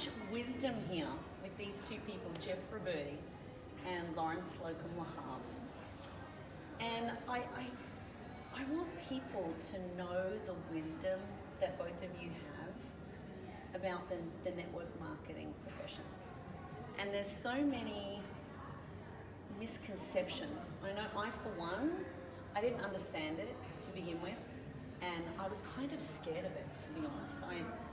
much wisdom here with these two people, Jeff Roberti and Lawrence Slocum LaHave. And I want people to know the wisdom that both of you have about the network marketing profession. And there's so many misconceptions. I know I, for one, I didn't understand it to begin with, and I was kind of scared of it, to be honest.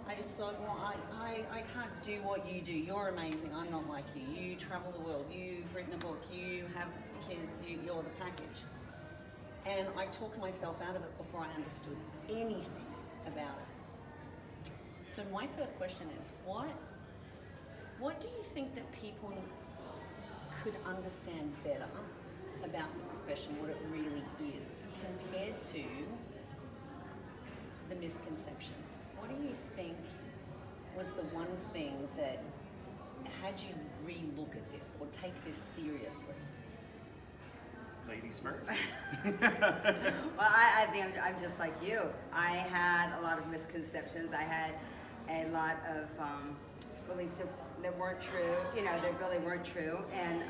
I just thought, well, I can't do what you do. You're amazing. I'm not like you. You travel the world. You've written a book. You have kids. You're the package. And I talked myself out of it before I understood anything about it. So my first question is, what do you think that people could understand better about the profession, what it really is, compared to the misconceptions? What do you think was the one thing that had you re-look at this or take this seriously? Ladies first. Well, I think I'm just like you. I had a lot of misconceptions. I had a lot of beliefs that weren't true, that really weren't true. And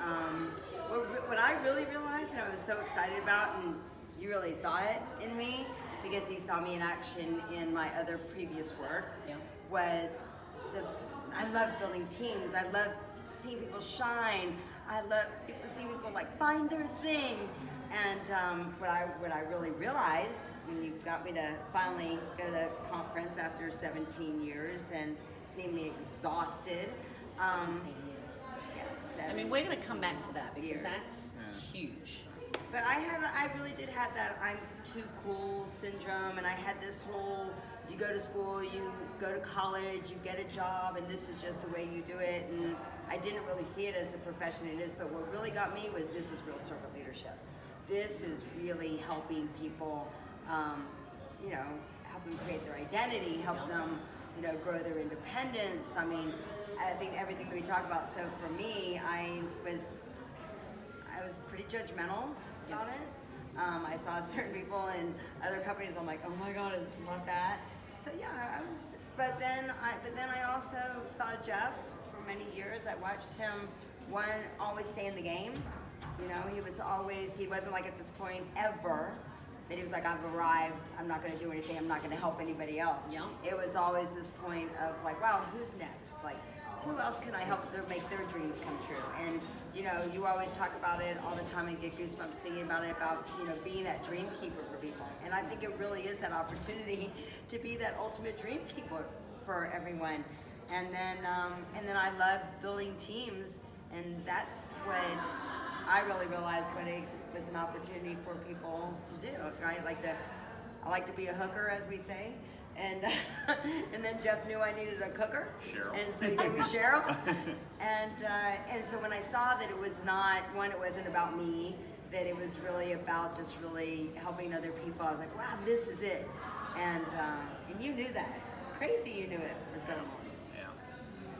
what I really realized, and I was so excited about, and you really saw it in me, because you saw me in action in my other previous work, was I love building teams. I love seeing people shine. I love seeing people find their thing. And what I really realized when you got me to finally go to the conference after 17 years and seeing me exhausted. 17 years. Yeah, I mean, we're going to come back to that because years. that's huge. But I really did have that I'm too cool syndrome, and I had this whole, you go to school, you go to college, you get a job, and this is just the way you do it. And I didn't really see it as the profession it is, but what really got me was this is real servant leadership. This is really helping people, help them create their identity, help them, grow their independence. I mean, I think everything that we talk about. So for me, I was pretty judgmental about it. I saw certain people in other companies. I'm like, oh my God, it's not that. So yeah, I was. But then I also saw Jeff for many years. I watched him always stay in the game. He wasn't like at this point ever that he was like, I've arrived, I'm not gonna do anything, I'm not gonna help anybody else. Yeah. It was always this point of like, wow, who's next? Like, who else can I help make their dreams come true? And you always talk about it all the time and get goosebumps thinking about it, about being that dream keeper for people. And I think it really is that opportunity to be that ultimate dream keeper for everyone. And then I love building teams, and that's what I really realized when it was an opportunity for people to do. Right? I like to be a hooker, as we say. And and then Jeff knew I needed a cooker, Cheryl. and so he gave me Cheryl. And so when I saw that it was not one, it wasn't about me, that it was really about just really helping other people. I was like, wow, this is it. And you knew that. It's crazy you knew it for so long.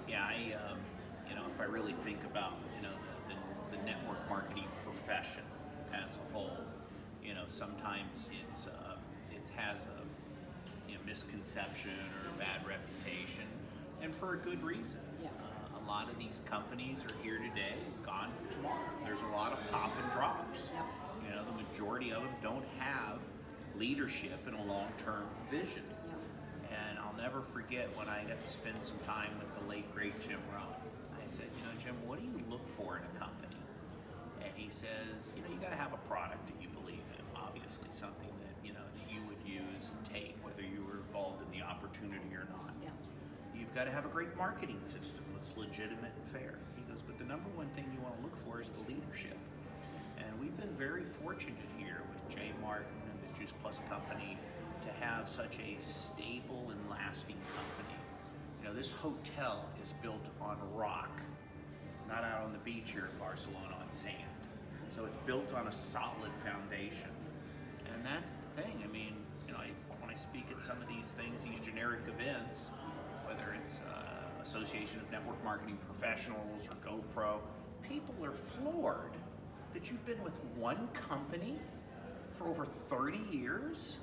Yeah. If I really think about the network marketing profession as a whole, sometimes it has a misconception or a bad reputation, and for a good reason. Yeah. A lot of these companies are here today, gone tomorrow. There's a lot of pop and drops. Yeah. The majority of them don't have leadership and a long-term vision. Yeah. And I'll never forget when I got to spend some time with the late great Jim Rohn. I said, Jim, what do you look for in a company? And he says, you got to have a product that you believe in, obviously, something that, that you would use and take, whether you were involved in the opportunity or not. Yeah. You've got to have a great marketing system that's legitimate and fair. He goes, but the number one thing you want to look for is the leadership. And we've been very fortunate here with Jay Martin and the Juice Plus Company to have such a stable and lasting company. This hotel is built on rock, not out on the beach here in Barcelona on sand. So it's built on a solid foundation. And that's the thing. I mean, when I speak at some of these things, these generic events, whether it's Association of Network Marketing Professionals or GoPro, people are floored that you've been with one company for over 30 years,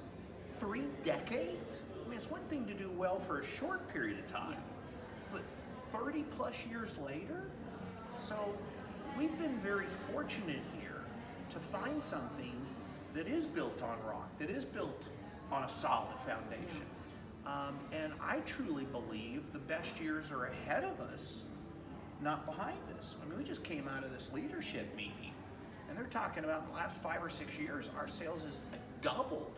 3 decades. I mean, it's one thing to do well for a short period of time, but 30 plus years later. So we've been very fortunate here to find something that is built on rock, that is built on a solid foundation. And I truly believe the best years are ahead of us, not behind us. I mean, we just came out of this leadership meeting, and they're talking about in the last 5 or 6 years, our sales has doubled,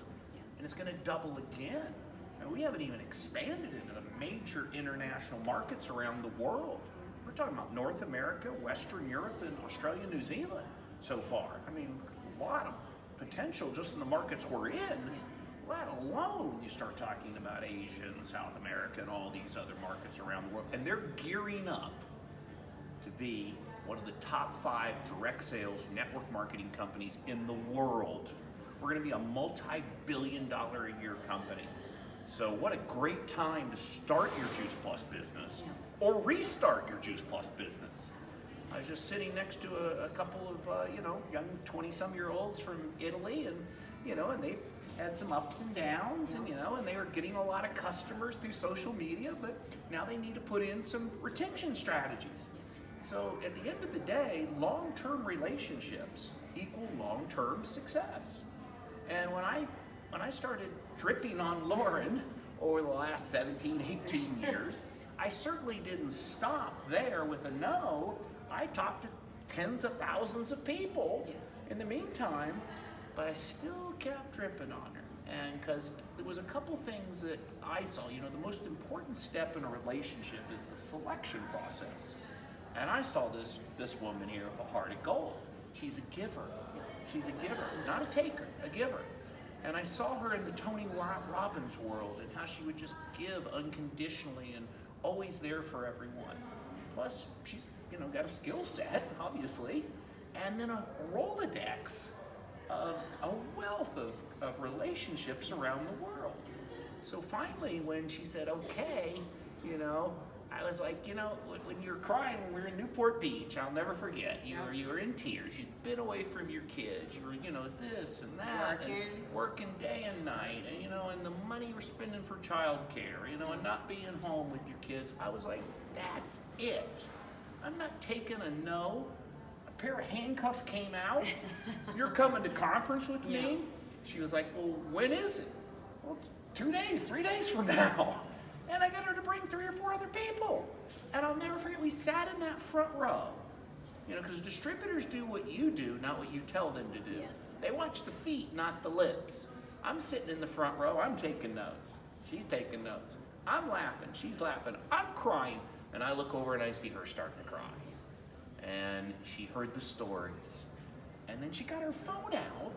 and it's going to double again. And we haven't even expanded into the major international markets around the world. We're talking about North America, Western Europe, and Australia, New Zealand so far. I mean, a lot of potential just in the markets we're in, let alone you start talking about Asia and South America and all these other markets around the world. And they're gearing up to be one of the top 5 direct sales network marketing companies in the world. We're going to be a multi-billion-dollar a year company. So what a great time to start your Juice Plus business or restart your Juice Plus business. I was just sitting next to a couple of young 20-some-year-olds from Italy, and and they've had some ups and downs, and and they were getting a lot of customers through social media, but now they need to put in some retention strategies. So at the end of the day, long-term relationships equal long-term success. And when I started dripping on Lauren over the last 17, 18 years, I certainly didn't stop there with a no. I talked to tens of thousands of people in the meantime, but I still kept dripping on her. And because there was a couple things that I saw, the most important step in a relationship is the selection process. And I saw this woman here with a heart of gold. She's a giver. She's a giver, not a taker, a giver. And I saw her in the Tony Robbins world and how she would just give unconditionally and always there for everyone. Plus, she's got a skill set, obviously, and then a Rolodex of a wealth of relationships around the world. So finally, when she said, okay, I was like, when you were crying when we were in Newport Beach, I'll never forget. You were in tears. You'd been away from your kids. You were, this and that, and working day and night, and and the money you were spending for childcare, and not being home with your kids. I was like, that's it. I'm not taking a no. A pair of handcuffs came out. You're coming to conference with me? She was like, well, when is it? Well, 2 days, 3 days from now. And I got her to bring 3 or 4 other people. And I'll never forget, we sat in that front row. Because distributors do what you do, not what you tell them to do. Yes. They watch the feet, not the lips. I'm sitting in the front row, I'm taking notes. She's taking notes. I'm laughing, she's laughing, I'm crying. And I look over and I see her starting to cry. And she heard the stories. And then she got her phone out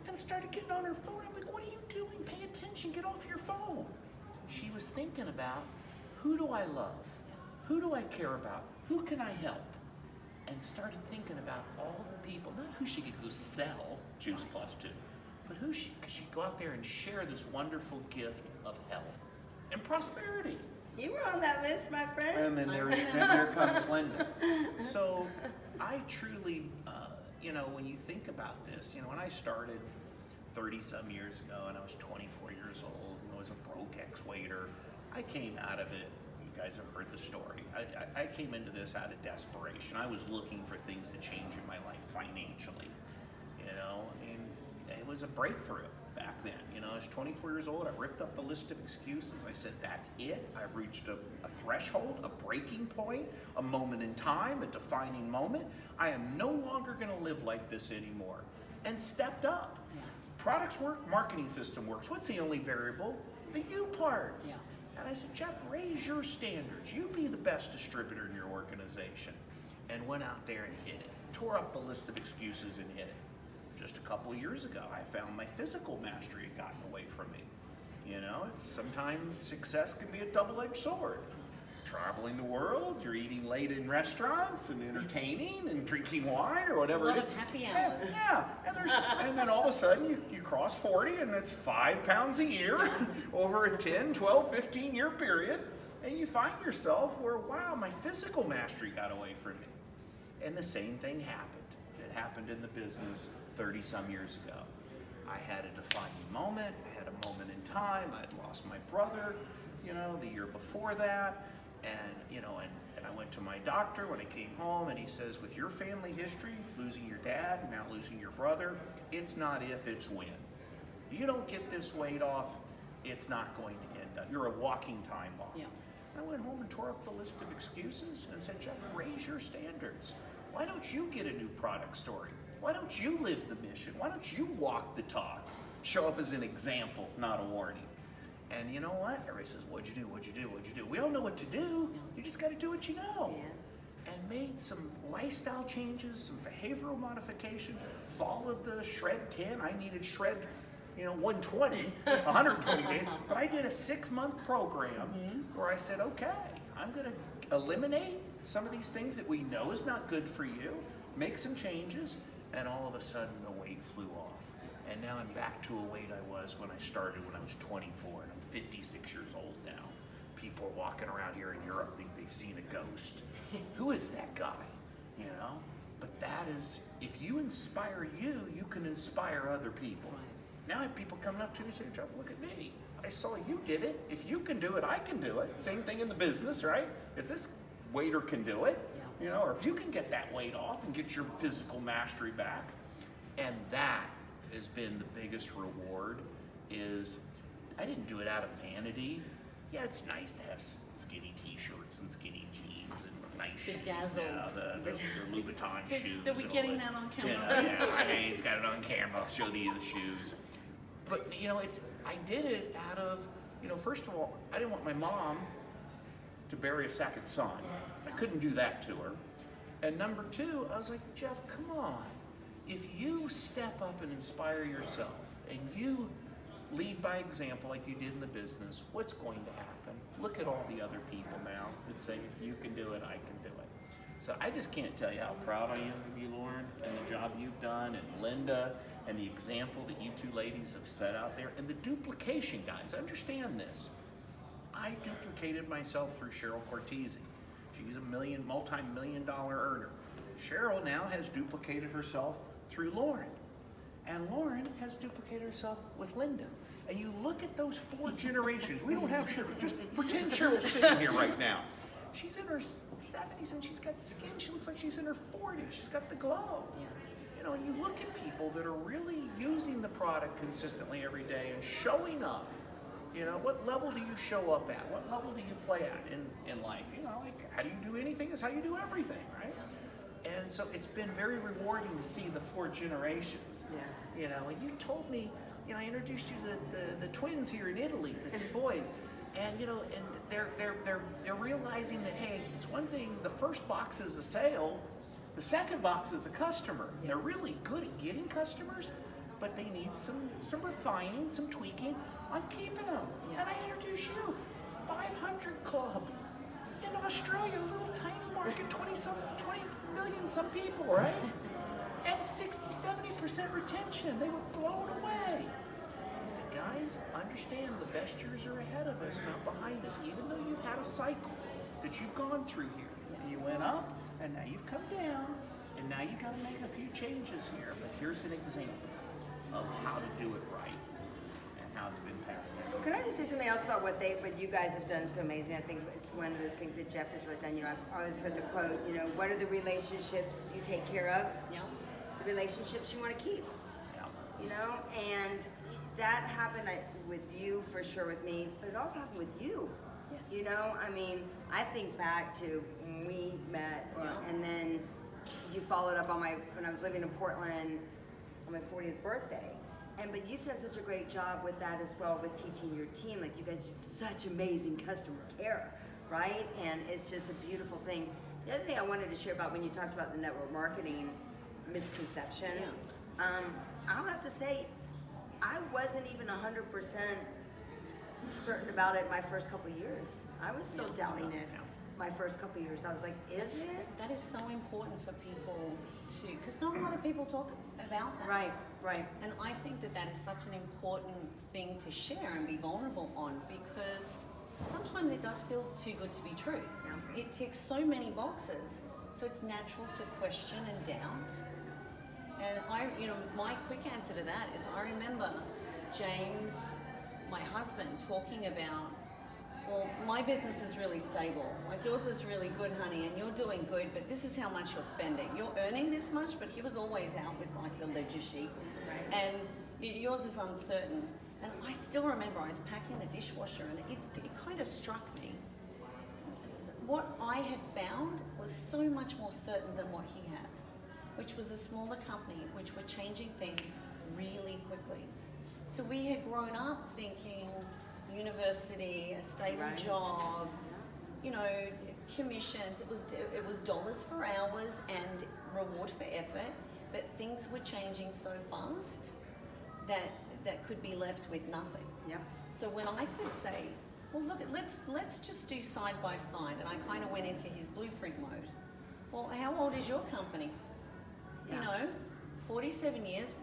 and started getting on her phone. I'm like, what are you doing? Pay attention, get off your phone. She was thinking about, who do I love? Who do I care about? Who can I help? And started thinking about all the people, not who she could go sell Juice Plus to, but who she could go out there and share this wonderful gift of health and prosperity. You were on that list, my friend. And then there comes Linda. So I truly, when you think about this, when I started 30-some years ago and I was 24 years old and I was a broke ex-waiter, I came out of it. You guys have heard the story. I came into this out of desperation. I was looking for things to change in my life financially, and it was a breakthrough back then. I was 24 years old. I ripped up the list of excuses. I said, that's it. I've reached a threshold, a breaking point, a moment in time, a defining moment. I am no longer going to live like this anymore. And stepped up. Products work, marketing system works. What's the only variable? The you part. Yeah. And I said, Jeff, raise your standards. You be the best distributor in your organization. And went out there and hit it. Tore up the list of excuses and hit it. Just a couple of years ago, I found my physical mastery had gotten away from me. Sometimes success can be a double-edged sword. Traveling the world, you're eating late in restaurants and entertaining and drinking wine or whatever it is. Happy hours. And then all of a sudden you cross 40 and it's 5 pounds a year over a 10, 12, 15 year period. And you find yourself where, wow, my physical mastery got away from me. And the same thing happened. It happened in the business 30-some years ago. I had a defining moment. I had a moment in time. I'd lost my brother, the year before that. And, and I went to my doctor when I came home, and he says, with your family history, losing your dad, now losing your brother, it's not if, it's when. You don't get this weight off, it's not going to end up. You're a walking time bomb. Yeah. I went home and tore up the list of excuses and said, Jeff, raise your standards. Why don't you get a new product story? Why don't you live the mission? Why don't you walk the talk? Show up as an example, not a warning. And you know what? Everybody says, what'd you do? What'd you do? What'd you do? We all know what to do. You just got to do what you know. Yeah. And made some lifestyle changes, some behavioral modification, followed the shred 10. I needed shred 120, 120 days. But I did a 6-month program where I said, okay, I'm going to eliminate some of these things that we know is not good for you, make some changes, and all of a sudden the weight flew off. And now I'm back to a weight I was when I started when I was 24, and I'm 56 years old now. People are walking around here in Europe think they've seen a ghost. Who is that guy? But that is, if you inspire you, you can inspire other people. Now I have people coming up to me and saying, Jeff, look at me. I saw you did it. If you can do it, I can do it. Same thing in the business, right? If this waiter can do it, or if you can get that weight off and get your physical mastery back. And that has been the biggest reward. Is I didn't do it out of vanity. Yeah, it's nice to have skinny t-shirts and skinny jeans and nice shoes. Bedazzled. The Louboutin shoes. Are we and getting all that on camera? Yeah, he's got it on camera. I'll show you the shoes. But I did it out of, first of all, I didn't want my mom to bury a second son. I couldn't do that to her. And number two, I was like, Jeff, come on. If you step up and inspire yourself and you lead by example like you did in the business, what's going to happen? Look at all the other people now that say, if you can do it, I can do it. So I just can't tell you how proud I am of you, Lauren, and the job you've done, and Linda, and the example that you two ladies have set out there, and the duplication, guys. Understand this. I duplicated myself through Cheryl Cortese. She's a multi-million-dollar earner. Cheryl now has duplicated herself through Lauren. And Lauren has duplicated herself with Linda. And you look at those 4 generations. We don't have Cheryl. Just pretend Cheryl's sitting here right now. She's in her 70s and she's got skin. She looks like she's in her 40s. She's got the glow. And you look at people that are really using the product consistently every day and showing up. What level do you show up at? What level do you play at in life? How do you do anything is how you do everything, right? And so it's been very rewarding to see the 4 generations. And you told me, I introduced you to the twins here in Italy, the 2 boys. And and they're realizing that, hey, it's one thing, the first box is a sale, the second box is a customer. They're really good at getting customers, but they need some refining, some tweaking on keeping them. And I introduce you, 500 Club in Australia, a little tiny market, 20 million some people, right? And 60-70% retention. They were blown away. I said, guys, understand the best years are ahead of us, not behind us. Even though you've had a cycle that you've gone through here. You went up, and now you've come down, and now you got to make a few changes here. But here's an example of how to do it right and how it's been passed down. Can I just say something else about what you guys have done so amazing? I think it's one of those things that Jeff has written down. I've always heard the quote, what are the relationships you take care of? The relationships you want to keep. And that happened with you for sure, with me, but it also happened with you. Yes. I think back to when we met, and then you followed up on when I was living in Portland on my 40th birthday. But you've done such a great job with that as well, with teaching your team. Like, you guys do such amazing customer care, right? And it's just a beautiful thing. The other thing I wanted to share about when you talked about the network marketing misconception, I'll have to say, I wasn't even 100% certain about it my first couple of years. I was still doubting it my first couple of years. I was like, is it? That is so important for people to, because not a lot of people talk about that. Right. And I think that is such an important thing to share and be vulnerable on, because sometimes it does feel too good to be true. It ticks so many boxes, so it's natural to question and doubt. And my quick answer to that is, I remember James, my husband, talking about well, my business is really stable. Like yours is really good, honey, and you're doing good, but this is how much you're spending. You're earning this much, but he was always out with like the ledger sheet. Right. And yours is uncertain. And I still remember I was packing the dishwasher and it kind of struck me. What I had found was so much more certain than what he had, which was a smaller company, which were changing things really quickly. So we had grown up thinking university, a stable Right. job, you know, commissions. It was dollars for hours and reward for effort, but things were changing so fast that could be left with nothing. Yep. So when I could say, well, look, let's just do side by side, and I kind of went into his blueprint mode. Well, how old is your company? Yeah. You know, 47 years.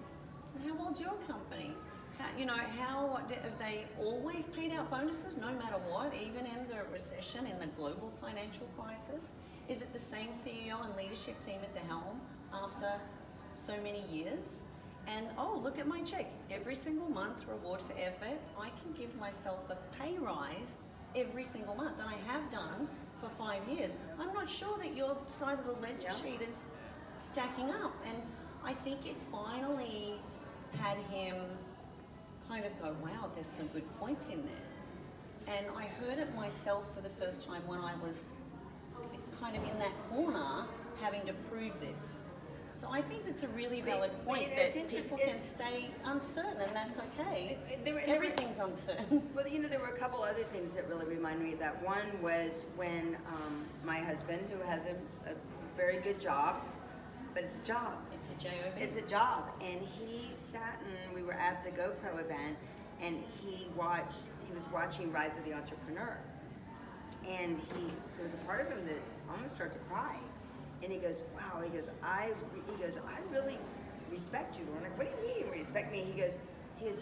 And how old's your company? How have they always paid out bonuses no matter what, even in the recession, in the global financial crisis? Is it the same CEO and leadership team at the helm after so many years? And oh, look at my check. Every single month, reward for effort. I can give myself a pay rise every single month, and I have done for 5 years. I'm not sure that your side of the ledger sheet is stacking up. And I think it finally had him kind of go, wow, there's some good points in there. And I heard it myself for the first time when I was kind of in that corner having to prove this. So I think that's a really valid point it's that interesting. people can stay uncertain, and that's okay. There Everything's uncertain. Well, you know, there were a couple other things that really remind me of that. One was when my husband, who has a very good job, but it's a job. It's a job. It's a job. And he sat and we were at the GoPro event, and he was watching Rise of the Entrepreneur. And there was a part of him that almost started to cry. And he goes, wow, he goes, I really respect you. I'm like, what do you mean respect me? He goes,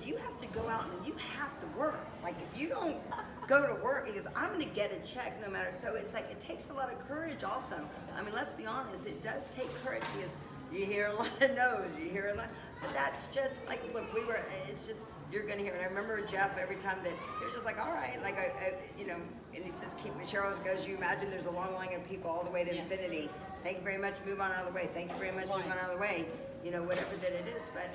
you have to go out and you have to work. Like, if you don't go to work, he goes, I'm going to get a check no matter. So it's like, it takes a lot of courage also. I mean, let's be honest, it does take courage because you hear a lot of no's, you hear a lot, but that's just like, look, it's just, you're going to hear it. I remember Jeff, every time that he was just like, all right, like, and he just Cheryl goes, you imagine there's a long line of people all the way to Yes. infinity. Thank you very much, move on out of the way. Thank you very much, move on out of the way. You know, whatever that it is. But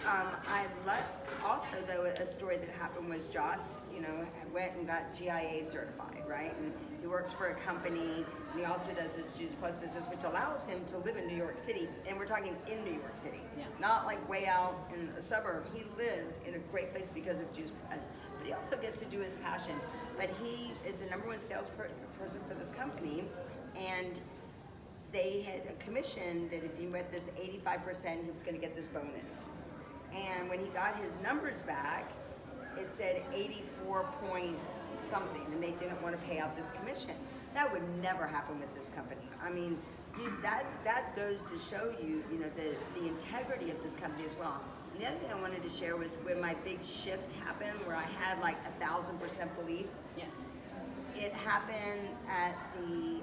I love also, though, a story that happened was Joss, went and got GIA certified, right? And he works for a company, and he also does his Juice Plus business, which allows him to live in New York City. And we're talking in New York City, not like way out in a suburb. He lives in a great place because of Juice Plus. But he also gets to do his passion. But he is the #1 salesperson for this company, and they had a commission that if he went this 85%, he was going to get this bonus. And when he got his numbers back, it said 84 point something, and they didn't want to pay out this commission. That would never happen with this company. I mean, that goes to show you, the integrity of this company as well. And the other thing I wanted to share was when my big shift happened, where I had like 1,000% belief. Yes. It happened at the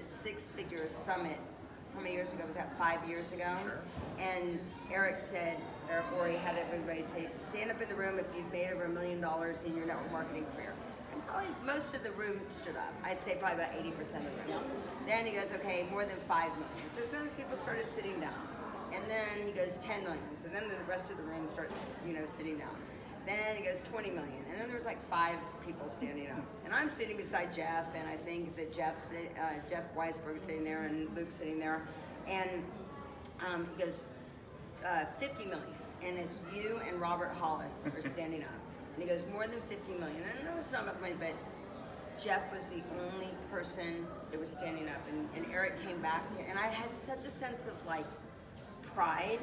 Six-Figure Summit. How many years ago was that? 5 years ago? Sure. And Eric Worre had everybody say, stand up in the room if you've made over $1 million in your network marketing career. And probably most of the room stood up. I'd say probably about 80% of the room. Yeah. Then he goes, okay, more than 5 million. So then people started sitting down. And then he goes 10 million. So then the rest of the room starts, sitting down. Then he goes 20 million. And then there's like 5 people standing up. And I'm sitting beside Jeff, and I think that Jeff Weisberg's sitting there and Luke's sitting there. And he goes, 50 million. And it's you and Robert Hollis are standing up. And he goes, more than 50 million. And I know it's not about the money, but Jeff was the only person that was standing up. And Eric came back to him. And I had such a sense of like pride.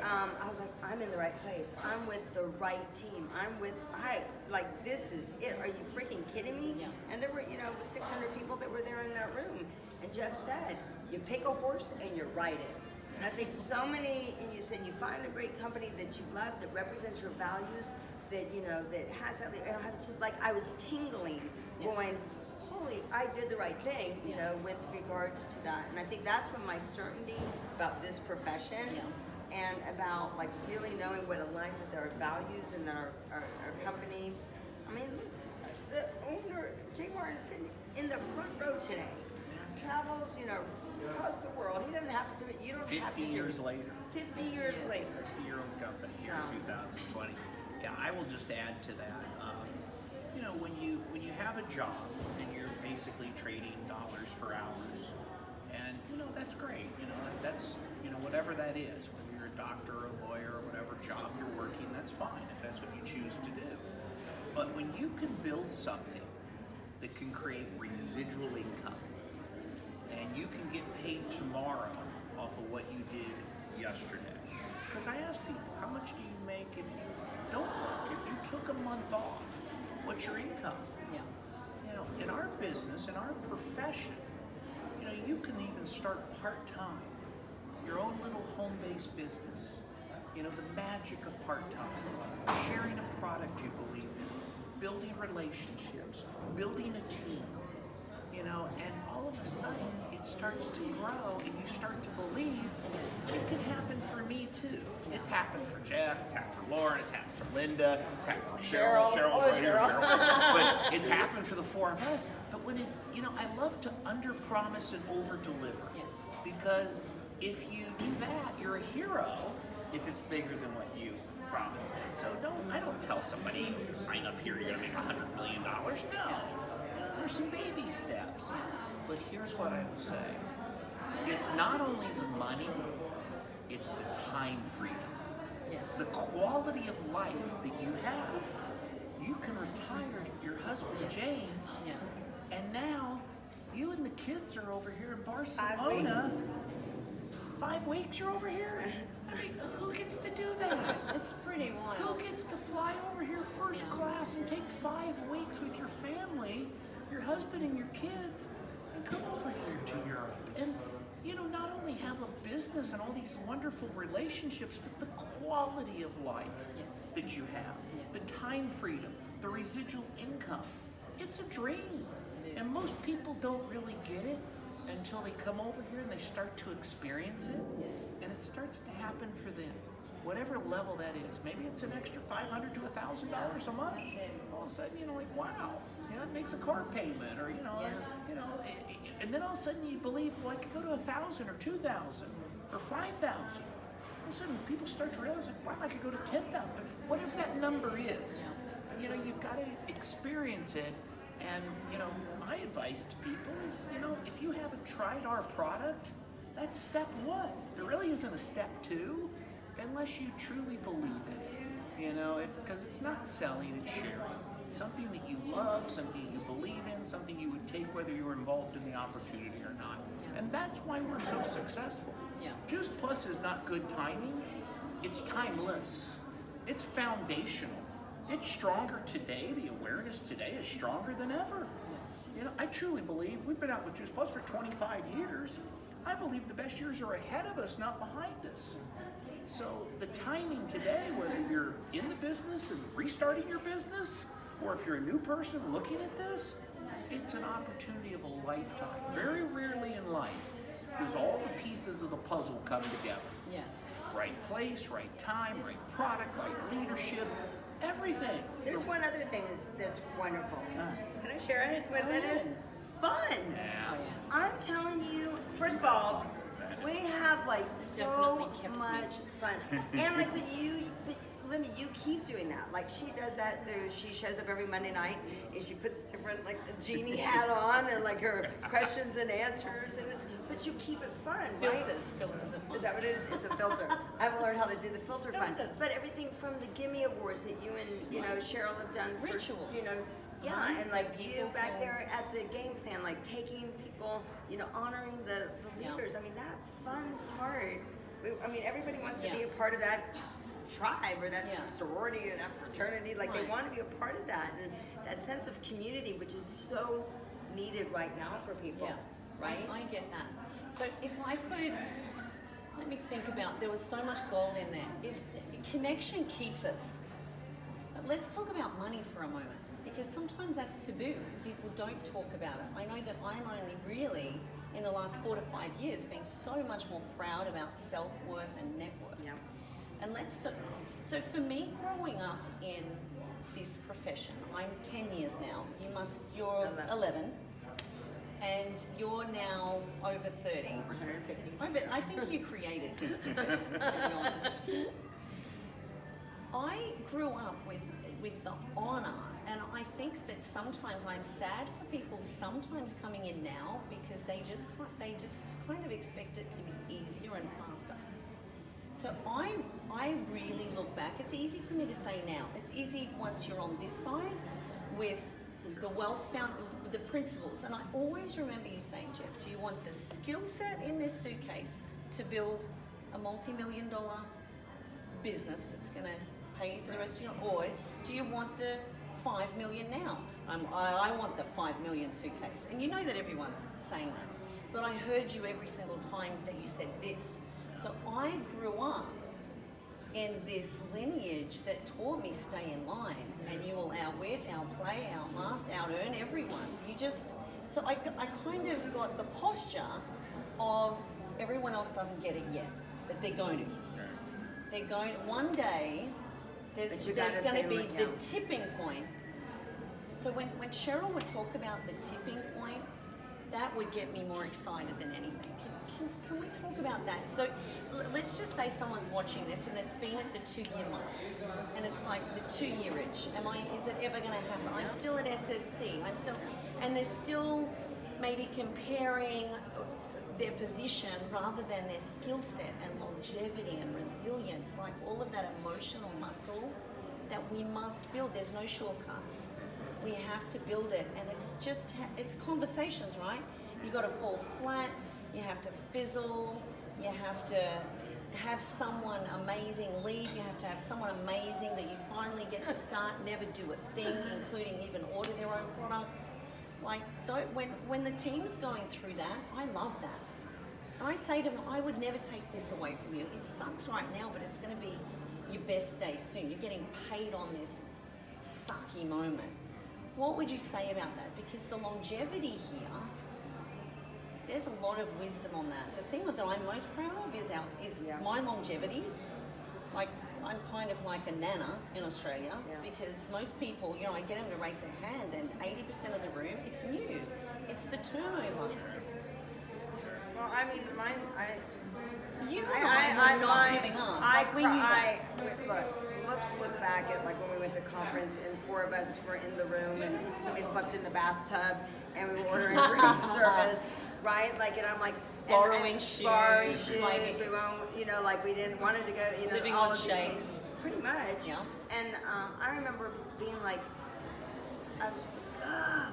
I was like, I'm in the right place. I'm with the right team. This is it. Are you freaking kidding me? Yeah. And there were, 600 people that were there in that room. And Jeff said, you pick a horse and you ride it. And I think and you said you find a great company that you love, that represents your values, that, that has that, and I was just like, I was tingling, Yes. going, holy, I did the right thing, with regards to that. And I think that's when my certainty about this profession and about like really knowing what aligns with our values and our company. I mean, the owner, Jay Martin, is sitting in the front row today. Travels, across the world. He doesn't have to do it. You don't have to 50 do years it. later. 50 years later. 50-year-old company here in 2020. Yeah, I will just add to that. When you have a job and you're basically trading dollars for hours, and that's great. That's whatever that is, whether you're a doctor or a lawyer or whatever job you're working, that's fine if that's what you choose to do. But when you can build something that can create residual income, and you can get paid tomorrow off of what you did yesterday. Because I ask people, how much do you make if you don't work? If you took a month off, what's your income? Yeah. In our business, in our profession, you can even start part-time, your own little home-based business. The magic of part-time, sharing a product you believe in, building relationships, building a team, and all of a sudden it starts to grow and you start to believe it can happen for me too. It's happened for Jeff, it's happened for Lauren, it's happened for Linda, it's happened for Cheryl. Hello, Cheryl's right here, Cheryl. But it's happened for the four of us. But when I love to under-promise and over-deliver. Yes. Because if you do that, you're a hero if it's bigger than what you promised them. So I don't tell somebody, sign up here, you're gonna make $100 million. No. There's some baby steps. But here's what I will say. It's not only the money, it's the time freedom. Yes. The quality of life that you have. You can retire your husband, Yes. James, Yeah. and now you and the kids are over here in Barcelona. 5 weeks you're over here? I mean, who gets to do that? It's pretty wild. Who gets to fly over here first class and take 5 weeks with your family, your husband and your kids, and come over here to Europe? And, not only have a business and all these wonderful relationships, but the quality of life Yes. that you have, Yes. the time freedom, the residual income. It's a dream. It is. And most people don't really get it until they come over here and they start to experience it. Yes. And it starts to happen for them. Whatever level that is. Maybe it's an extra $500 to $1,000 a month. That's it. All of a sudden, wow, it makes a car payment, or and then all of a sudden you believe, well, I could go to 1,000 or 2,000 or 5,000. All of a sudden, people start to realize, wow, I could go to 10,000. Whatever that number is, you've got to experience it. And my advice to people is, if you haven't tried our product, that's step one. There really isn't a step two, unless you truly believe it. It's because it's not selling, it's sharing. Something that you love, something you believe in, something you would take whether you were involved in the opportunity or not. And that's why we're so successful. Yeah. Juice Plus is not good timing, it's timeless. It's foundational. It's stronger today. The awareness today is stronger than ever. I truly believe we've been out with Juice Plus for 25 years. I believe the best years are ahead of us, not behind us. So the timing today, whether you're in the business and restarting your business, or if you're a new person looking at this, it's an opportunity of a lifetime. Very rarely in life does all the pieces of the puzzle come together. Yeah. Right place, right time, right product, right leadership, everything. There's one other thing that's wonderful. Can I share it? What that is? Fun. Yeah. I'm telling you, first of all, we have so Definitely kept me. much fun. And Linda, you keep doing that. She does that. She shows up every Monday night and she puts different, the genie hat on and her questions and answers. But you keep it fun, right? Filters are fun. Is that what it is? It's a filter. I haven't learned how to do the filter fun. Filters. But everything from the Gimme Awards that you and Cheryl have done for Rituals. yeah, and People you back can- there at the game plan, taking people, honoring the Yeah. leaders. I mean, that fun part. Everybody wants to be Yeah. a part of that tribe or that Yeah. sorority or that fraternity. They Right. want to be a part of that, and that sense of community, which is so needed right now for people. Yeah, Right? I get that. So if I could, let me think about, there was so much gold in there. If connection keeps us, but let's talk about money for a moment, because sometimes that's taboo. People don't talk about it. I know that I'm only really, in the last 4 to 5 years, being so much more proud about self-worth and net worth. Yeah. And let's talk, so for me, growing up in this profession, profession. I'm 10 years now. You're 11. 11. And you're now over 30. 150. I think you created this profession, to be honest. I grew up with the honor, and I think that sometimes I'm sad for people sometimes coming in now because they just kind of expect it to be easier and faster. So I really look back. It's easy for me to say now. It's easy once you're on this side with the wealth found, the principles. And I always remember you saying, Jeff, do you want the skill set in this suitcase to build a multi-million-dollar business that's going to pay you for the rest of your, or do you want the 5 million now? I want the 5 million suitcase. And you know that everyone's saying that. But I heard you every single time that you said this. So I grew up in this lineage that taught me stay in line, and you will outwit, outplay, outlast, out-earn everyone. So I kind of got the posture of everyone else doesn't get it yet, but they're going to. One day, there's going to be the tipping point. So when Cheryl would talk about the tipping point, that would get me more excited than anything. Can we talk about that? So let's just say someone's watching this and it's been at the 2-year mark, and it's like the 2-year itch. Is it ever going to happen? I'm still at SSC. And they're still maybe comparing their position rather than their skill set and longevity and resilience, like all of that emotional muscle that we must build. There's no shortcuts. We have to build it, and it's conversations, right? You got to fall flat. You have to fizzle. You have to have someone amazing lead. You have to have someone amazing that you finally get to start, never do a thing, including even order their own product. Like, when the team's going through that, I love that. And I say to them, I would never take this away from you. It sucks right now, but it's going to be your best day soon. You're getting paid on this sucky moment. What would you say about that? Because the longevity here, there's a lot of wisdom on that. The thing that I'm most proud of is my longevity. Like, I'm kind of like a nana in Australia, because most people, I get them to raise their hand, and 80% of the room, it's new. It's the turnover. Well, I mean, mine, I'm not giving up. Look, let's look back at like when we went to conference and 4 of us were in the room and somebody slept in the bathtub and we were ordering room service, right? Like, and I'm like, borrowing shoes, like, we won't, like we didn't wanted to go, living all on of these shakes. things, pretty much. Yeah. And I remember being like, I was just like, ugh.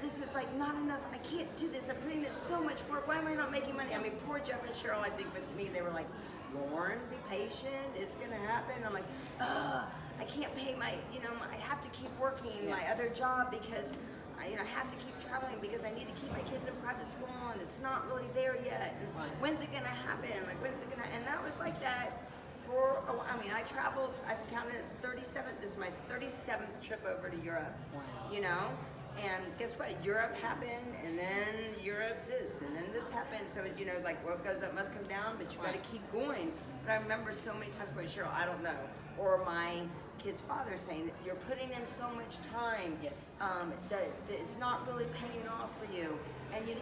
This is like not enough. I can't do this. I'm putting in so much work. Why am I not making money? I mean, poor Jeff and Cheryl, I think with me, they were like, Lauren, be patient. It's going to happen. I'm like, I can't pay my, I have to keep working my other job because I have to keep traveling because I need to keep my kids in private school and it's not really there yet. And when's it going to happen? Like, when's it going to, and that was like that for, I traveled, I've counted it 37, this is my 37th trip over to Europe, And guess what? Europe happened, and then Europe this, and then this happened. So, like what goes up must come down, but you got to keep going. But I remember so many times going, Cheryl, I don't know. Or my kid's father saying, you're putting in so much time. Yes. That it's not really paying off for you. And you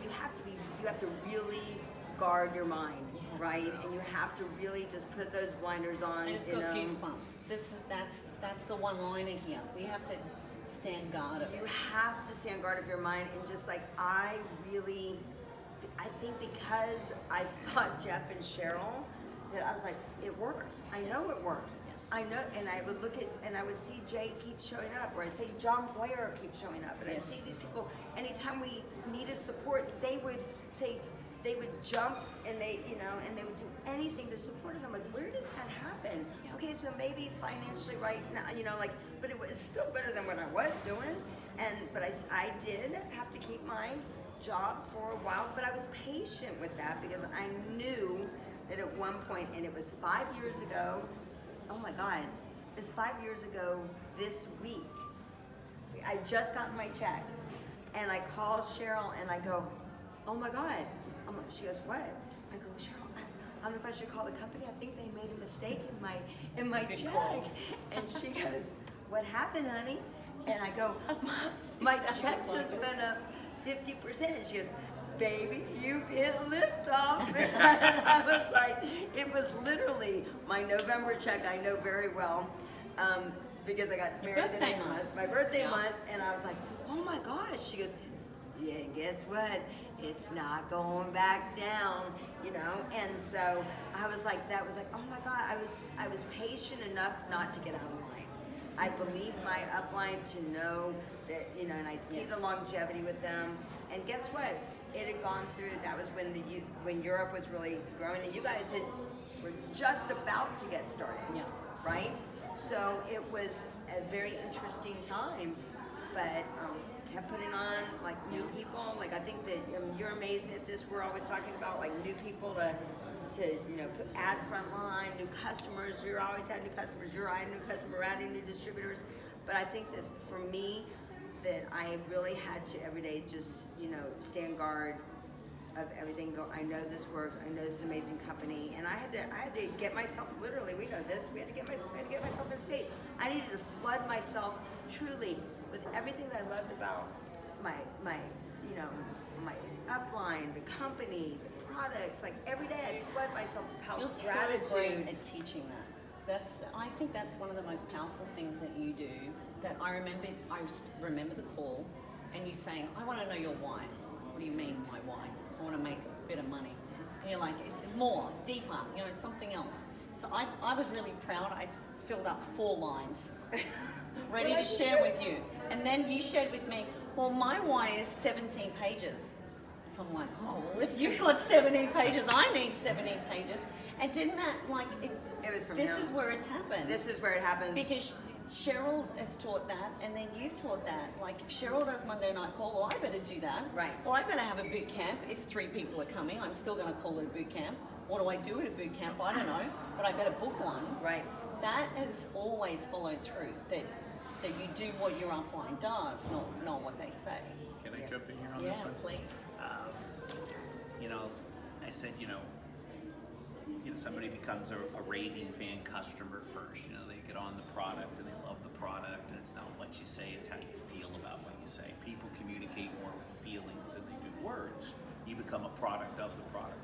have to really guard your mind, right? And you have to really just put those blinders on. I just got goosebumps. That's the one-liner here. We have to stand guard of it. You have to stand guard of your mind, and just like I think because I saw Jeff and Cheryl, that I was like, it works. I know it works. Yes. I know, and I would look at, and I would see Jay keep showing up, or I'd say John Blair keep showing up, and I'd see these people, anytime we needed support, they would say, they would jump and they would do anything to support us. I'm like, where does that happen? Yeah. Okay, so maybe financially right now, but it was still better than what I was doing. But I did have to keep my job for a while, but I was patient with that because I knew that at one point, and it was 5 years ago, oh my God, it was 5 years ago this week. I just got my check and I called Cheryl and I go, oh my God. She goes, what? I go, Cheryl, I don't know if I should call the company. I think they made a mistake in my check. And she goes, what happened, honey? And I go, my sounds check just like just it. went up 50%. And she goes, baby, you've hit liftoff. And I was like, it was literally my November check. I know very well because I got Your married the birthday next month. month. My birthday Yeah. month. And I was like, oh my gosh. She goes, yeah, and guess what? It's not going back down, you know. And so I was like, that was like, oh my God. I was patient enough not to get out of line. I believe my upline to know that, you know, and I'd see Yes. the longevity with them. And guess what? It had gone through. That was when Europe was really growing, and you guys were just about to get started, Yeah. right? So it was a very interesting time, but kept putting on like new people. Like I think that you're amazing at this. We're always talking about like new people to you know add frontline, new customers. You're always adding new customers. You're adding new customer, adding new distributors. But I think that for me, that I really had to every day just you know stand guard of everything. Go. I know this works. I know this is an amazing company, and I had to get myself literally. We know this. We had to get myself in state. I needed to flood myself truly with everything that I loved about my you know my upline, the company, the products. Like every day, I flood myself with how You're so gratitude. great at teaching that. I think that's one of the most powerful things that you do. That I remember the call, and you saying, "I want to know your why." What do you mean, my why? I want to make a bit of money. And you're like, more, deeper, you know, something else. So I was really proud. I filled up 4 lines, ready to share with you. And then you shared with me, well, my why is 17 pages. So I'm like, oh, well, if you've got 17 pages, I need 17 pages. And didn't that, like, It was from this him. is where it's happened. This is where it happens. Because Cheryl has taught that, and then you've taught that. Like, if Cheryl does Monday night call, well, I better do that. Right. Well, I better have a boot camp. If 3 people are coming, I'm still going to call it a boot camp. What do I do at a boot camp? I don't know, but I better book one. Right. That has always followed through. That you do what your upline does, not what they say. Can I Yeah. jump in here on Yeah, this one? please. You know, I said, you know, somebody becomes a raving fan customer first. You know, they get on the product and they love the product, and it's not what you say, it's how you feel about what you say. People communicate more with feelings than they do words. You become a product of the product.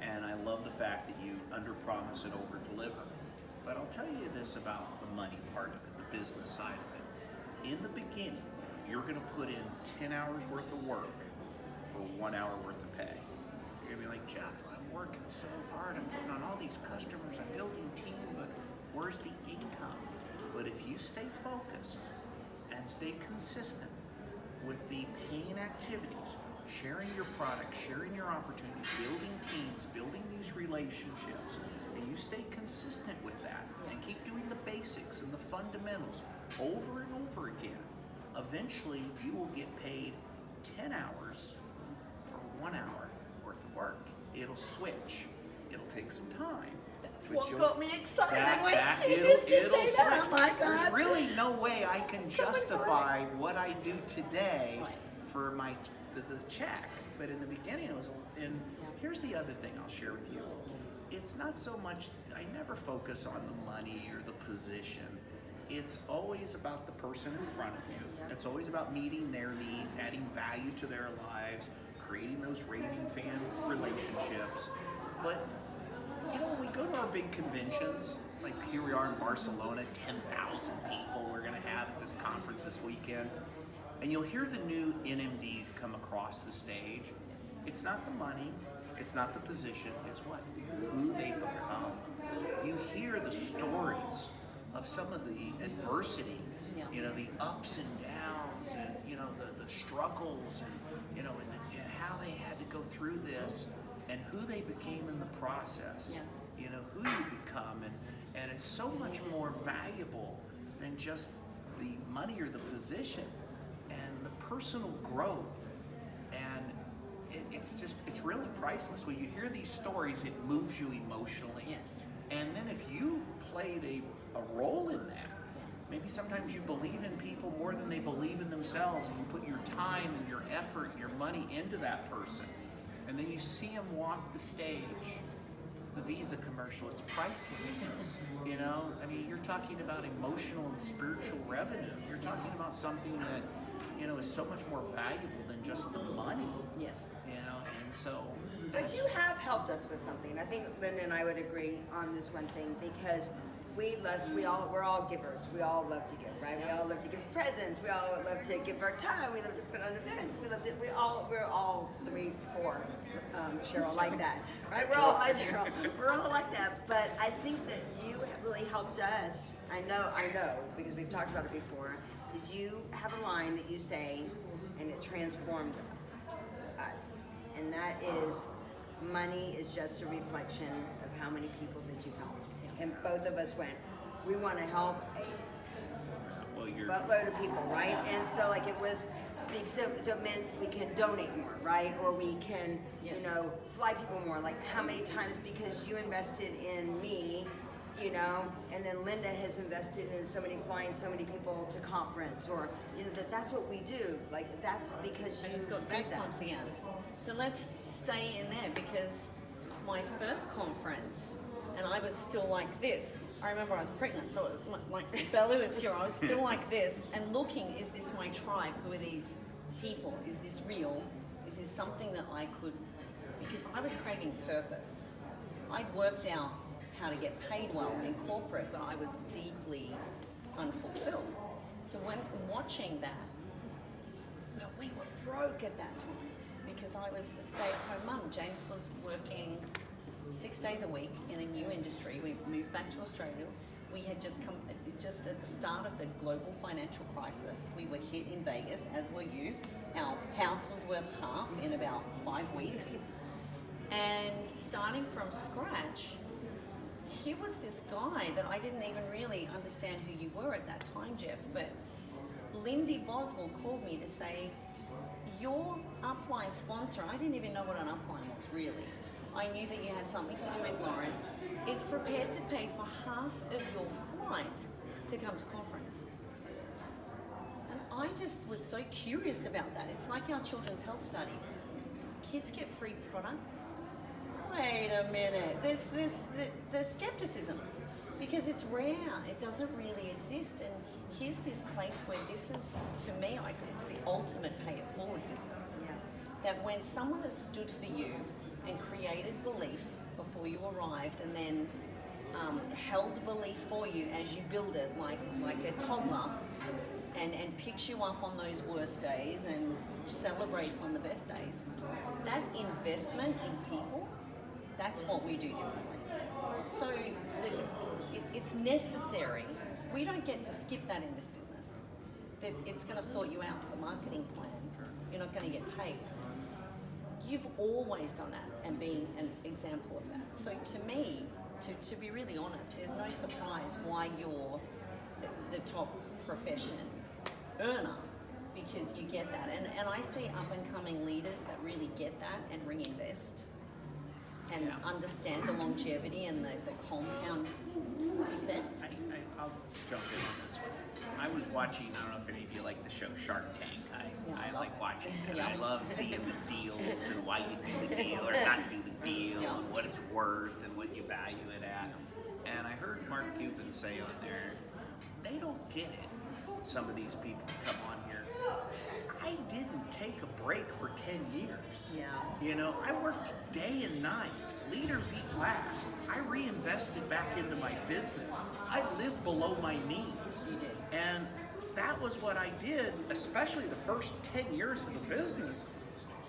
And I love the fact that you under-promise and over-deliver. But I'll tell you this about the money part of it, the business side of it. In the beginning, you're going to put in 10 hours worth of work for 1 hour worth of pay. You're going to be like, Jeff, I'm working so hard, I'm putting on all these customers, I'm building team, but where's the income? But if you stay focused and stay consistent with the paying activities, sharing your product, sharing your opportunities, building teams, building these relationships, and you stay consistent with that and keep doing the basics and the fundamentals over and over again, eventually you will get paid 10 hours for 1 hour worth of work. It'll switch. It'll take some time. That's but what you'll- got me excited that- when that- you it'll- used to it'll say that. Oh switch. my God. There's really no way I can Coming justify what I do today Right. for the check. But in the beginning, it was. And here's the other thing I'll share with you. It's not so much. I never focus on the money or the position. It's always about the person in front of you. It's always about meeting their needs, adding value to their lives, creating those raving fan relationships. But you know, when we go to our big conventions, like here we are in Barcelona, 10,000 people we're going to have at this conference this weekend, and you'll hear the new NMDs come across the stage. It's not the money, it's not the position, it's what? Who they become. You hear the stories of some of the adversity, you know, the ups and downs, and you know, the struggles, and you know, and how they had to go through this, and who they became in the process. Yeah. You know, who you become, and it's so much more valuable than just the money or the position, and the personal growth, and it's really priceless. When you hear these stories, it moves you emotionally. Yes. And then if you played a role in that, maybe sometimes you believe in people more than they believe in themselves, and you put your time and your effort, your money into that person, and then you see them walk the stage, It's the Visa commercial. It's priceless. You know, I mean, you're talking about emotional and spiritual revenue. You're talking about something that, you know, is so much more valuable than just the money. Yes. You know, and so. But you have helped us with something. I think Linda and I would agree on this one thing because we're all givers. We all love to give, right? We all love to give presents. We all love to give our time. We love to put on events. We're all 3, 4, Cheryl like that, right? We're all like Cheryl. We're all like that. But I think that you have really helped us. I know, because we've talked about it before, is you have a line that you say, and it transformed us. And that is, money is just a reflection of how many people that you've helped. And both of us went, we want to help Well, a you're. buttload of people, right? And so like it was, so it meant we can donate more, right? Or we can, Yes. you know, fly people more. Like how many times because you invested in me, you know, and then Linda has invested in flying so many people to conference, or you know that's what we do. Like that's because I you just got read that. goosebumps again. So let's stay in there because my first conference, and I was still like this. I remember I was pregnant, so it was like Bella was here. I was still like this and looking, is this my tribe? Who are these people? Is this real? Is this something that I could, because I was craving purpose. I'd worked out how to get paid well in corporate, but I was deeply unfulfilled. So when watching that, but we were broke at that time because I was a stay-at-home mum. James was working 6 days a week in a new industry. We moved back to Australia. We had just come, just at the start of the global financial crisis. We were hit in Vegas, as were you. Our house was worth half in about 5 weeks. And starting from scratch, here was this guy that I didn't even really understand who you were at that time, Jeff, but Lindy Boswell called me to say, your upline sponsor, I didn't even know what an upline was really. I knew that you had something to do with Lauren, is prepared to pay for half of your flight to come to conference. And I just was so curious about that. It's like our children's health study. Kids get free product. Wait a minute, there's skepticism because it's rare, it doesn't really exist, and here's this place where this is, to me, it's the ultimate pay it forward business. Yeah. That when someone has stood for you and created belief before you arrived and then held belief for you as you build it like a toddler and picks you up on those worst days and celebrates on the best days, that investment in people, that's what we do differently. So it's necessary. We don't get to skip that in this business. That it's going to sort you out, the marketing plan. You're not going to get paid. You've always done that and been an example of that. So to me, to be really honest, there's no surprise why you're the top profession earner, because you get that. And I see up and coming leaders that really get that and reinvest and understand the longevity and the compound effect. I'll jump in on this one. I was watching, I don't know if any of you like the show Shark Tank. I like watching it. Yeah. I love seeing the deals and why you do the deal or not do the deal and what it's worth and what you value it at. And I heard Mark Cuban say on there, they don't get it. Some of these people come on here. I didn't take a break for 10 years. Yeah. You know, I worked day and night. Leaders eat last. I reinvested back into my business. I lived below my means. You did. And that was what I did, especially the first 10 years of the business.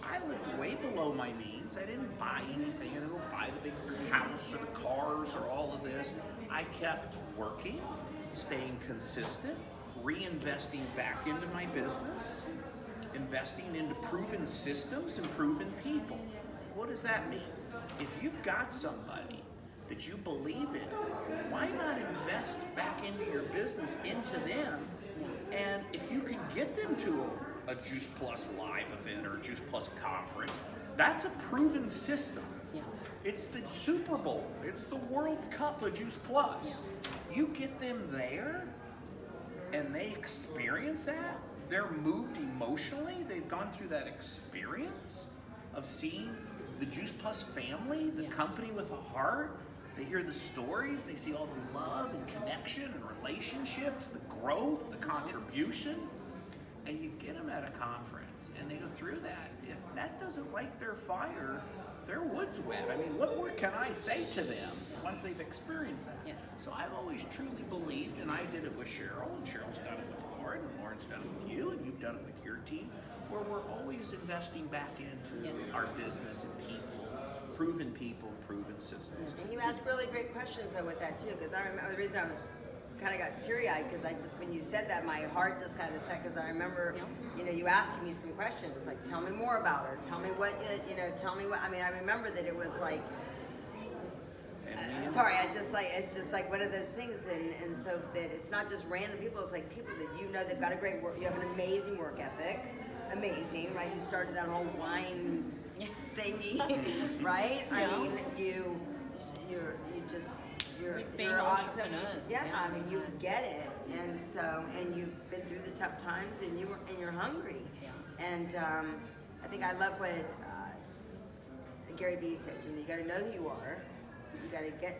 I lived way below my means. I didn't buy anything. I didn't buy the big house or the cars or all of this. I kept working, staying consistent, reinvesting back into my business, investing into proven systems and proven people. What does that mean? If you've got somebody that you believe in, why not invest back into your business, into them? And if you can get them to a Juice Plus live event or a Juice Plus conference, that's a proven system. Yeah. It's the Super Bowl. It's the World Cup of Juice Plus. You get them there and they experience that. They're moved emotionally. They've gone through that experience of seeing the Juice Plus family, the company with a heart. They hear the stories, they see all the love and connection and relationships, the growth, the contribution, and you get them at a conference and they go through that. If that doesn't light their fire, their wood's wet. I mean, what more can I say to them once they've experienced that? Yes. So I've always truly believed, and I did it with Cheryl, and Cheryl's done it with Lauren, and Lauren's done it with you, and you've done it with your team, where we're always investing back into our business and people, proven systems. And you ask really great questions though with that too, because I remember the reason I was kind of got teary-eyed because I just, when you said that, my heart just kind of set, because I remember, you know, you asking me some questions like, tell me more about her, tell me what, you know, tell me what. I mean, I remember that it was like, sorry, I just like, it's just like one of those things, and so that it's not just random people, it's like people that you know, they've got a great work, you have an amazing work ethic, amazing, right? You started that whole wine thingy, right? I mean, you're awesome. Yeah, I mean, you get it, and so, and you've been through the tough times, and you're hungry, and I think I love what Gary Vee says. You know, you got to know who you are. You got to get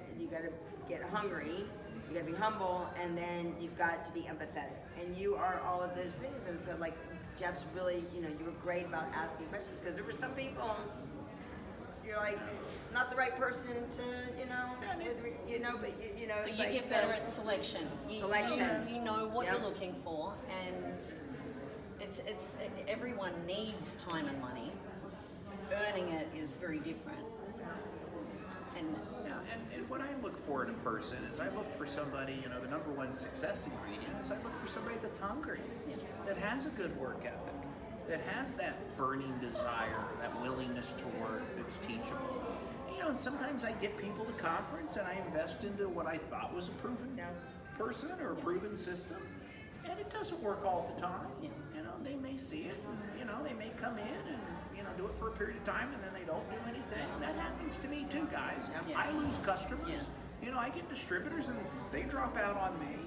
hungry. You got to be humble, and then you've got to be empathetic, and you are all of those things. And so, like Jeff's really, you know, you were great about asking questions, because there were some people you're like not the right person to, you know, but you know. So it's you like, get better at selection. You know what you're looking for, and it's everyone needs time and money. Earning it is very different. And what I look for in a person is I look for somebody, you know, the number one success ingredient is I look for somebody that's hungry, that has a good work ethic, that has that burning desire, that willingness to work, that's teachable. You know, and sometimes I get people to conference and I invest into what I thought was a proven person or a proven system, and it doesn't work all the time. You know, they may see it, and, you know, they may come in and, you know, do it for a period of time and then they don't do anything. That happens to me too, guys. I lose customers. You know, I get distributors and they drop out on me.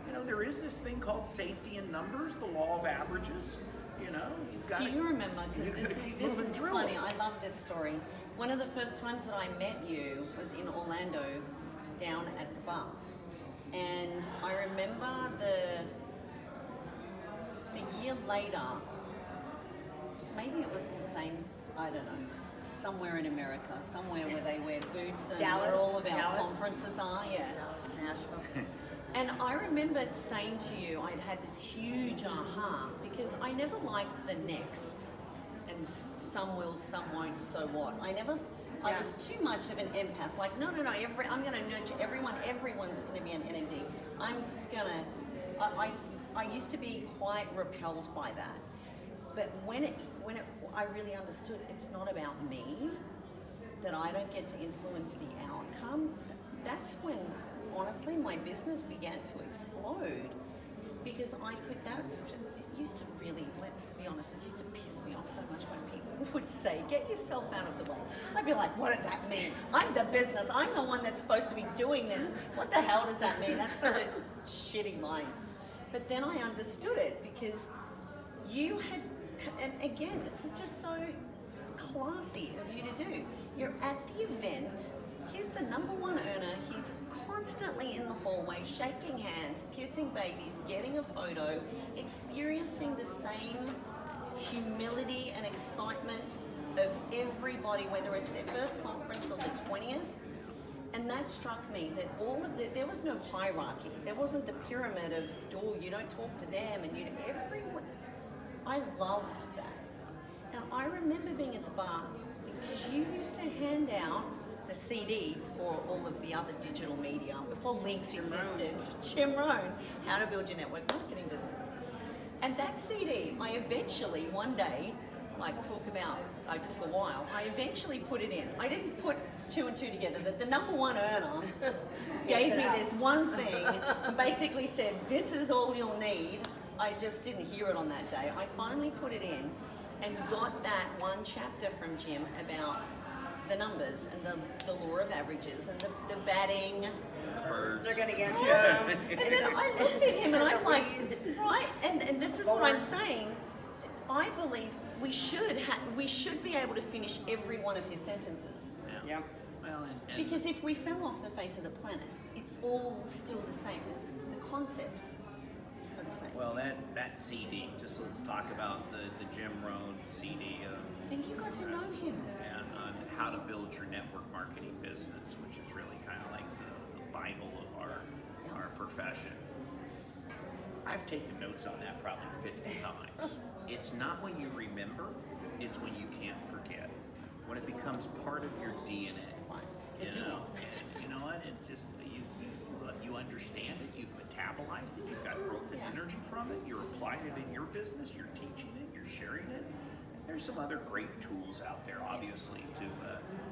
You know, there is this thing called safety in numbers, the law of averages. You know, do you remember? Because this is funny. I love this story. One of the first times that I met you was in Orlando, down at the bar, and I remember the year later. Maybe it was the same. I don't know. Somewhere in America, somewhere where they wear boots and where all of our conferences are. Dallas, Nashville. And I remember saying to you, I'd had this huge aha, because I never liked the next, and some will, some won't, so what. I was too much of an empath, like, no, I'm going to nurture everyone, everyone's going to be an NMD. I used to be quite repelled by that. But when I really understood it's not about me, that I don't get to influence the outcome, that's when, honestly, my business began to explode, because it used to really, let's be honest, it used to piss me off so much when people would say, get yourself out of the way. I'd be like, what does that mean? I'm the business, I'm the one that's supposed to be doing this. What the hell does that mean? That's such a shitty line. But then I understood it, because you had, and again, this is just so classy of you to do. You're at the event, he's the number one earner, he's constantly in the hallway, shaking hands, kissing babies, getting a photo, experiencing the same humility and excitement of everybody, whether it's their first conference or the 20th. And that struck me, that all of there was no hierarchy. There wasn't the pyramid of, oh, you don't talk to them, and everyone. I loved that. And I remember being at the bar, because you used to hand out the CD before all of the other digital media, before links existed. Jim Rohn, How to Build Your Network Marketing Business. And that CD, I eventually, one day, I took a while, I eventually put it in. I didn't put two and two together. The number one earner gave me this one thing and basically said, this is all you'll need. I just didn't hear it on that day. I finally put it in and got that one chapter from Jim about the numbers and the law of averages and the batting. The birds are going to get you. And then I looked at him and I'm like, right? And this is what I'm saying. I believe we should be able to finish every one of his sentences. Yep. Well, and Because if we fell off the face of the planet, it's all still the same. The concepts are the same. well, that CD. Just let's talk about the Jim Rohn CD of And you got to know him. and on how to build your network marketing business, which is really kind of like the Bible of our profession. I've taken notes on that probably 50 times. It's not when you remember, it's when you can't forget. When it becomes part of your DNA. The You know, and you know what? It's just you understand it, you've metabolized it, you've got growth and Yeah. energy from it, you're applying it in your business, you're teaching it, you're sharing it. There's some other great tools out there, obviously,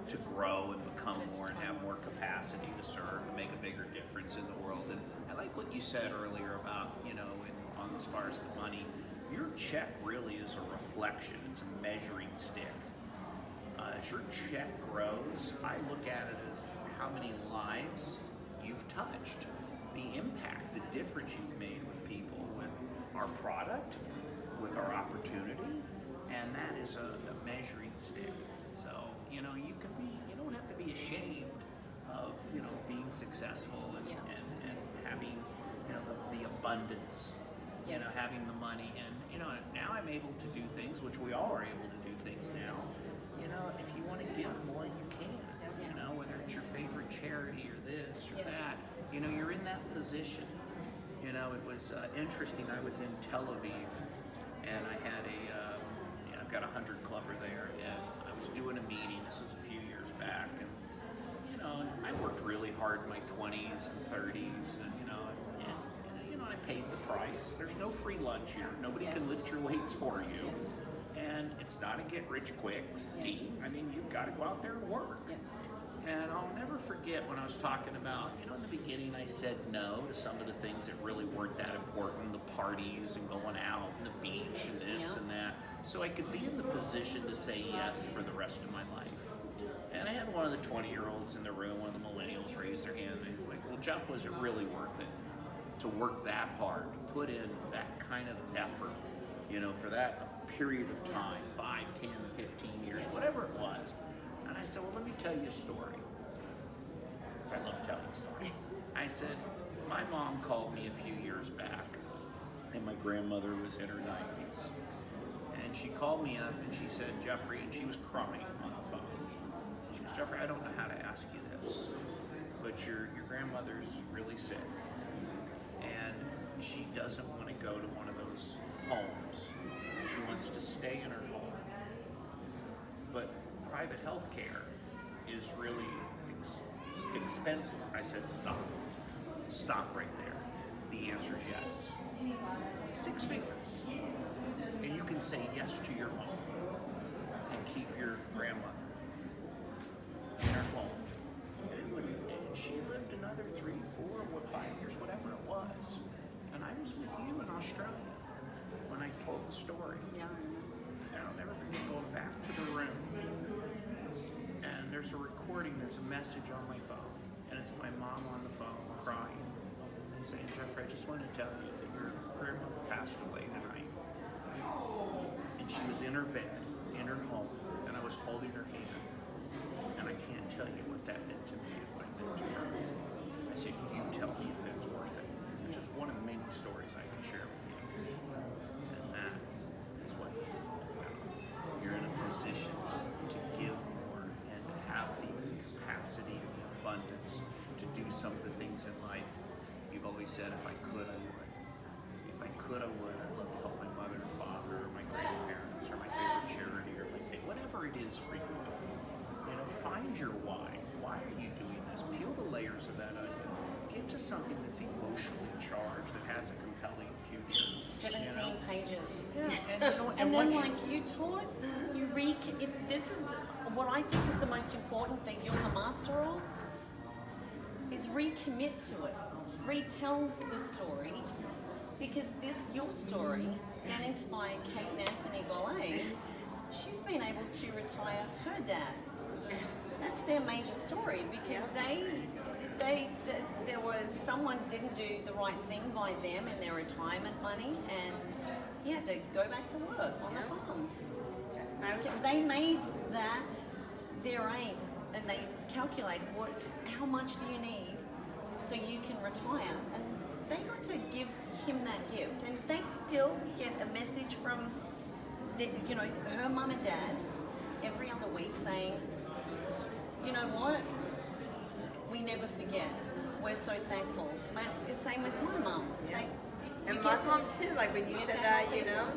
to grow and become more and have more capacity to serve and make a bigger difference in the world. And I like what you said earlier about, on as far as the money, your check really is a reflection. It's a measuring stick. As your check grows, I look at it as how many lives you've touched, the impact, the difference you've made with people, with our product, with our opportunity, and that is a measuring stick. So, you don't have to be ashamed of, being successful and, Yeah. and having, the abundance, Yes. having the money. And, now I'm able to do things, which we all are able to do things now. If you want to give more, you can. Whether it's your favorite charity or this or Yes. that, you're in that position. It was interesting. I was in Tel Aviv, and I had I've got a 100 clubber there, and I was doing a meeting. This was a few years back, and I worked really hard in my 20s and 30s, and I paid the price. There's no free lunch here. Nobody can Yes. lift your weights for you. Yes. And it's not a get-rich-quick scheme. I mean, you've got to go out there and work. Yep. And I'll never forget when I was talking about, in the beginning I said no to some of the things that really weren't that important, the parties and going out and the beach and this Yeah. and that, so I could be in the position to say yes for the rest of my life. And I had one of the 20-year-olds in the room, one of the millennials, raise their hand. They were like, well, Jeff, was it really worth it to work that hard, to put in that kind of effort, for that period of time, 5, 10, 15 years, whatever it was. And I said, well, let me tell you a story, because I love telling stories. I said, my mom called me a few years back, and my grandmother was in her 90s. And she called me up and she said, Jeffrey, and she was crying on the phone. She goes, Jeffrey, I don't know how to ask you this, but your grandmother's really sick, and she doesn't want to go to one of those homes. She wants to stay in her home. But private health care is really expensive. I said, stop. Stop right there. The answer is yes. 6 figures. And you can say yes to your home and keep your grandmother in her home. And she lived another 3, 4, 5 years, whatever it was. And I was with you in Australia when I told the story. Yeah. And I'll never forget going back to the room, and there's a recording, there's a message on my phone, and it's my mom on the phone crying and saying, Jeffrey, I just want to tell you that your grandmother passed away tonight. And she was in her bed, in her home, and I was holding her hand. And I can't tell you what that meant to me and what it meant to her. I said, you tell me if it's worth it. It's just one of many stories I can share with you. And that is what this is all about. You're in a position to give more and to have the capacity and the abundance to do some of the things in life. You've always said, if I could, I would. If I could, I would. I'd love to help my mother and father or my grandparents or my favorite charity or my favorite, whatever it is for you. Find your why. Why are you doing this? Peel the layers of that onion. Get to something that's emotionally charged, that has a compelling future. 17 pages. Yeah, And then, once like you taught, this is what I think is the most important thing you're the master of, is recommit to it. Retell the story, because your story can inspire Kate and Anthony Golay. She's been able to retire her dad. That's their major story, because there was someone didn't do the right thing by them and their retirement money, and he had to go back to work on the farm. They made that their aim, and they calculate how much do you need so you can retire, and they got to give him that gift, and they still get a message from her mum and dad every other week saying, you know what, we never forget, we're so thankful. The same with my mum. And my mom too, like when you said that,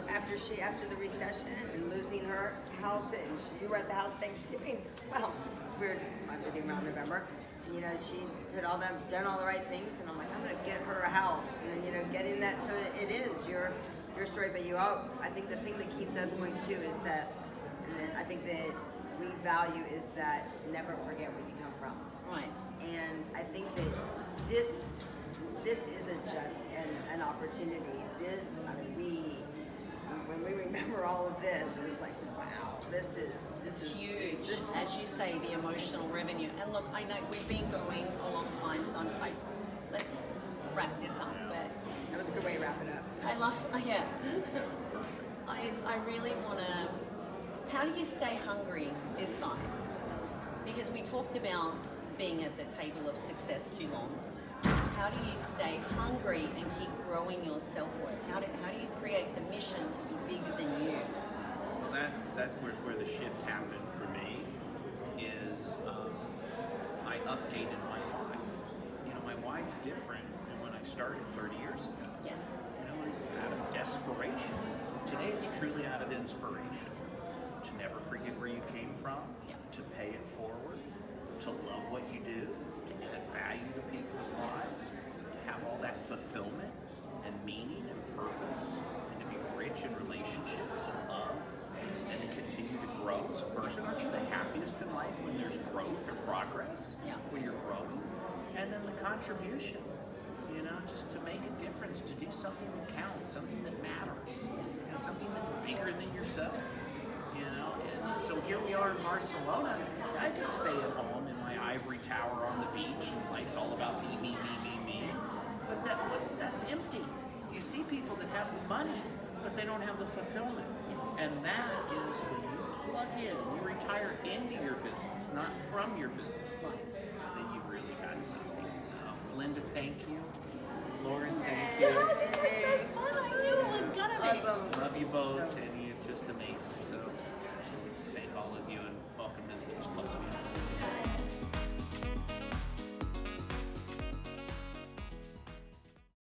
after the recession and losing her house, and you were at the house Thanksgiving. Well, it's weird, I'm with you around November. And, she done all the right things, and I'm like, I'm gonna get her a house, and then, getting that. So it is your story, but I think the thing that keeps us going too is that, and I think that we value is that never forget where you come from. Right. And I think that this isn't just an opportunity. When we remember all of this, it's like, wow, this is huge. As you say, the emotional revenue. And look, I know we've been going a long time, so let's wrap this up. But that was a good way to wrap it up. I really want to. How do you stay hungry this side? Because we talked about being at the table of success too long. How do you stay hungry and keep growing your self-worth? How do you create the mission to be bigger than you? Well, that's where the shift happened for me. Is I updated my why. My why is different than when I started 30 years ago. Yes. It's out of desperation. Today, it's truly out of inspiration. To never forget where you came from. Yeah. To pay it forward. To love what you do. To add value to people's lives. To have all that fulfillment and meaning and purpose. And to be rich in relationships and love. And to continue to grow as a person. Aren't you the happiest in life when there's growth or progress? Yeah. When you're growing? And then the contribution. Just to make a difference, to do something that counts, something that matters, and something that's bigger than yourself. And so here we are in Barcelona. I could stay at home in my ivory tower on the beach, and life's all about me. But that's empty. You see people that have the money, but they don't have the fulfillment. Yes. And that is when you plug in and you retire into your business, not from your business, then you've really got something. So, Linda, thank you. Lauren, thank you. This was so fun. I knew it was gonna be. Awesome. Love you both, and it's just amazing. So, thank all of you, and welcome to the Juice Plus family.